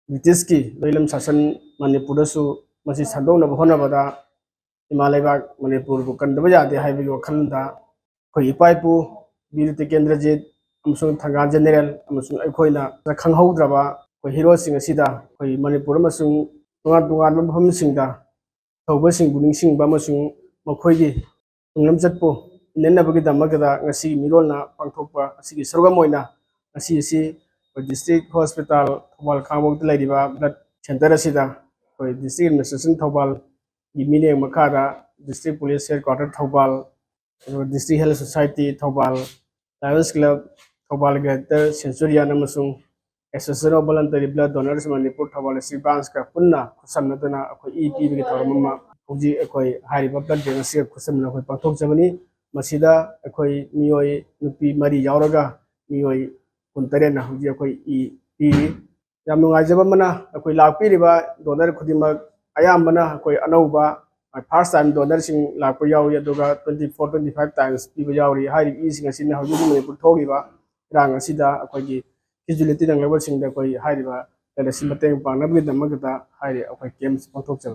British की लैलम शासन मणिपुर मसी संदोनब होनबदा इमा लेबाक मणिपुर को कंदब यादे हाइबगी वखलदा अखोई इपा इपू वीर टिकेंद्रजीत अमसुंग थंगा जनरल अमसुंग अखोइना खंगहौद्रबा अखोई हीरोसिंग असिदा अखोई मणिपुर अमसुंग तोंगान तोंगान मफमसिंगदा थौबसिंगबु निंगसिंगबा अमसुंग मखोइगी तुंगलम चटपु इननबगी दमगदा ngasi मिरोलना पांथोकपा असिगी सरगम ओइना ngasi asi district hospital Thoubal खामोक लेरिबा ब्लड सेंटर असिदा अखोई डिस्ट्रिक्ट एडमिनिस्ट्रेशन थौबाल की मिने मखादा district police headquarter Thoubal district health society Thoubal lions club Thoubal greater centurion अमसुंग association of voluntary blood donors Manipur Thoubal सी ब्रांच का पुन्ना खुसमनदना अखोई ई पीबगी थौरममा हुजी अखोई हारिबा ब्लड बैंक असिगा खुसमना अखोई पांथोकजबनी मसीदा अखोई मियोय नुपी मरी यावरगा मियोय कुंतरेना हुजी अखोई ई पीरी याम नुंगाइजब मना अखोई लाकपीरिबा डोनर खुदिमक अयामबना अखोई अनौबा फर्स्ट टाइम डोनर सिंग लाकपा यावरी अदुगा 24-25 टाइम्स पीबा यावरी हारि ई सिंग असिना हुजी मणिपुर थोगिबा रांग असिदा अखोई फिजिलिटी नंगलबसिंग दा अखोई हारिबा ललसी मतeng pangnabgi damagda हारि अखोई केम्स पांथोकजब